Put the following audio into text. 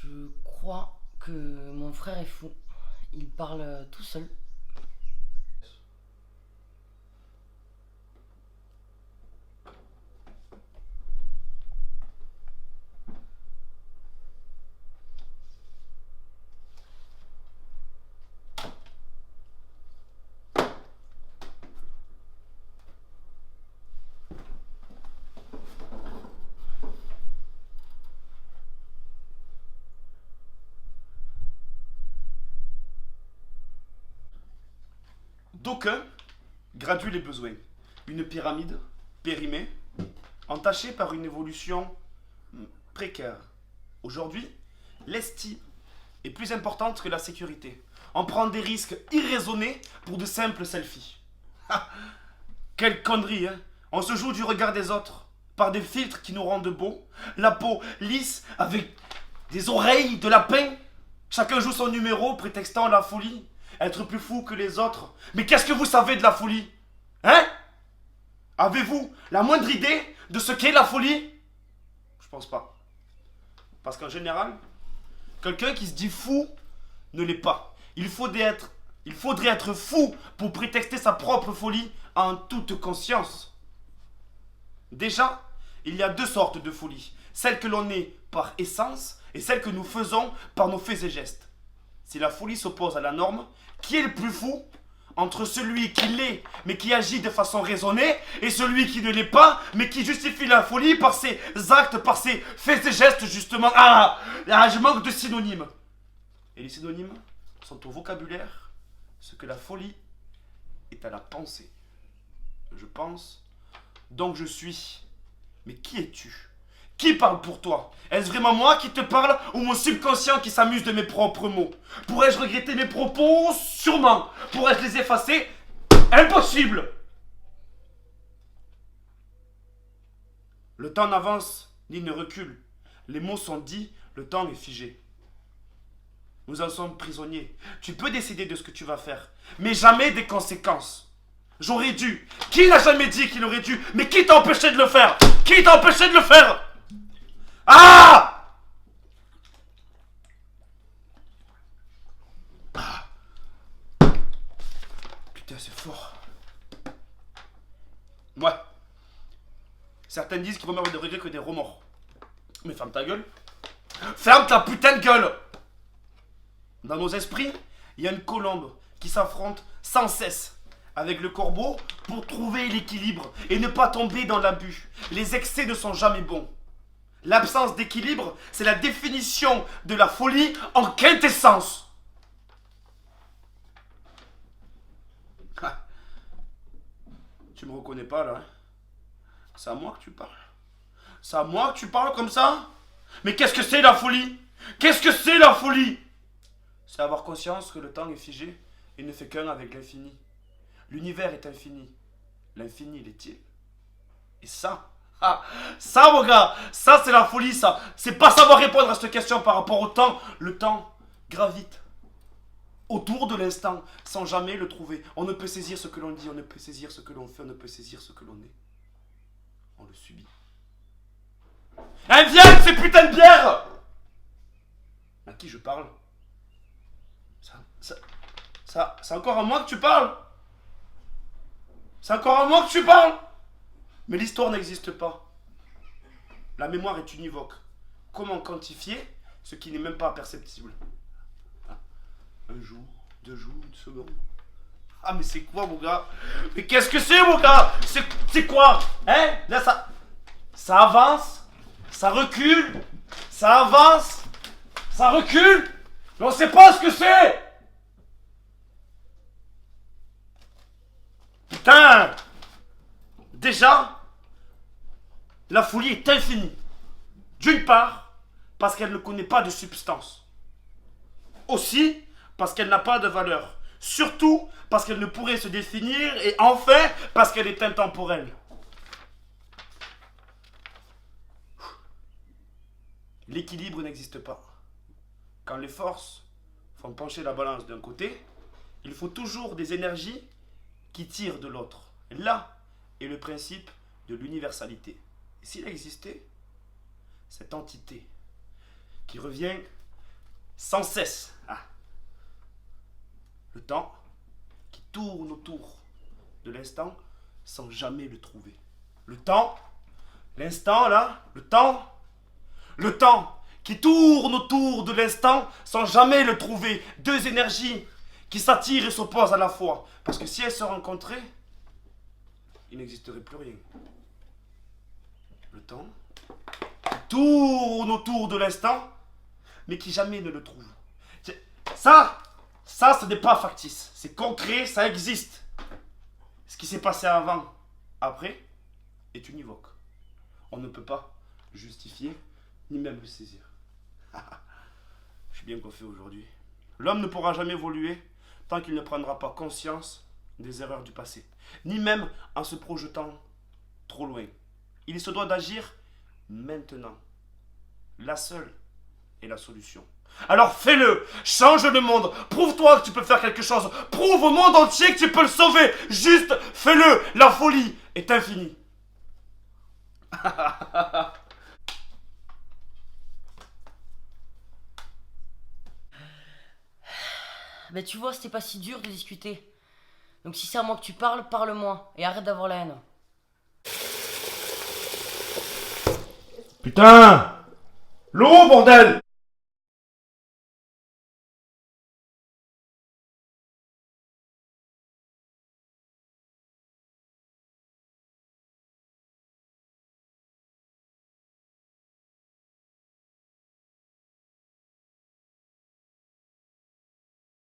Je crois que mon frère est fou. Il parle tout seul. D'aucuns graduent les besoins. Une pyramide périmée, entachée par une évolution précaire. Aujourd'hui, l'estime est plus importante que la sécurité. On prend des risques irraisonnés pour de simples selfies. Ah, quelle connerie, hein. On se joue du regard des autres par des filtres qui nous rendent beaux, la peau lisse avec des oreilles de lapin. Chacun joue son numéro prétextant la folie, être plus fou que les autres. Mais qu'est-ce que vous savez de la folie? Hein? Avez-vous la moindre idée de ce qu'est la folie? Je pense pas. Parce qu'en général, quelqu'un qui se dit fou ne l'est pas. Il faudrait être fou pour prétexter sa propre folie en toute conscience. Déjà, il y a deux sortes de folie. Celle que l'on est par essence et celle que nous faisons par nos faits et gestes. Si la folie s'oppose à la norme, qui est le plus fou entre celui qui l'est mais qui agit de façon raisonnée et celui qui ne l'est pas mais qui justifie la folie par ses actes, par ses faits et gestes justement. Je manque de synonymes. Et les synonymes sont au vocabulaire ce que la folie est à la pensée. Je pense, donc je suis. Mais qui es-tu? Qui parle pour toi? Est-ce vraiment moi qui te parle ou mon subconscient qui s'amuse de mes propres mots? Pourrais-je regretter mes propos? Sûrement. Pourrais-je les effacer? Impossible. Le temps n'avance ni ne recule. Les mots sont dits, le temps est figé. Nous en sommes prisonniers. Tu peux décider de ce que tu vas faire, mais jamais des conséquences. J'aurais dû. Qui n'a jamais dit qu'il aurait dû? Mais qui t'a empêché de le faire? Qui t'a empêché de le faire? Ah! Putain, c'est fort. Ouais. Certains disent qu'ils vont meurent de regrets que des remords. Mais ferme ta gueule. Ferme ta putain de gueule! Dans nos esprits, il y a une colombe qui s'affronte sans cesse avec le corbeau pour trouver l'équilibre et ne pas tomber dans l'abus. Les excès ne sont jamais bons. L'absence d'équilibre, c'est la définition de la folie en quintessence. Ah. Tu me reconnais pas là, hein? C'est à moi que tu parles. C'est à moi que tu parles comme ça? Mais qu'est-ce que c'est la folie? Qu'est-ce que c'est la folie? C'est avoir conscience que le temps est figé et ne fait qu'un avec l'infini. L'univers est infini. L'infini l'est-il? Et ça, ça mon gars, ça c'est la folie ça. C'est pas savoir répondre à cette question par rapport au temps. Le temps gravite autour de l'instant sans jamais le trouver. On ne peut saisir ce que l'on dit, on ne peut saisir ce que l'on fait, on ne peut saisir ce que l'on est. On le subit. Viens ces putains de bières! À qui je parle? C'est encore à moi que tu parles? C'est encore à moi que tu parles? Mais l'histoire n'existe pas. La mémoire est univoque. Comment quantifier ce qui n'est même pas perceptible? Un jour, 2 jours, une seconde. Ah mais c'est quoi mon gars? Mais qu'est-ce que c'est mon gars? C'est quoi? Hein? Là ça avance, ça recule, ça avance, ça recule, mais on sait pas ce que c'est! Putain! Déjà, la folie est infinie. D'une part, parce qu'elle ne connaît pas de substance. Aussi, parce qu'elle n'a pas de valeur. Surtout, parce qu'elle ne pourrait se définir. Et enfin, parce qu'elle est intemporelle. L'équilibre n'existe pas. Quand les forces font pencher la balance d'un côté, il faut toujours des énergies qui tirent de l'autre. Là est le principe de l'universalité. Et s'il existait, cette entité qui revient sans cesse. Ah. Le temps qui tourne autour de l'instant sans jamais le trouver. Le temps, l'instant là, le temps qui tourne autour de l'instant sans jamais le trouver. Deux énergies qui s'attirent et s'opposent à la fois. Parce que si elles se rencontraient, il n'existerait plus rien. Le temps qui tourne autour de l'instant, mais qui jamais ne le trouve. Ça, ce n'est pas factice. C'est concret, ça existe. Ce qui s'est passé avant, après, est univoque. On ne peut pas justifier, ni même le saisir. Je suis bien coiffé aujourd'hui. L'homme ne pourra jamais évoluer tant qu'il ne prendra pas conscience des erreurs du passé, ni même en se projetant trop loin. Il se doit d'agir maintenant. La seule est la solution. Alors fais-le, change le monde, prouve-toi que tu peux faire quelque chose, prouve au monde entier que tu peux le sauver, juste fais-le, la folie est infinie. Bah tu vois, c'était pas si dur de discuter. Donc si c'est à moi que tu parles, parle-moi. Et arrête d'avoir la haine. Putain! L'eau, bordel!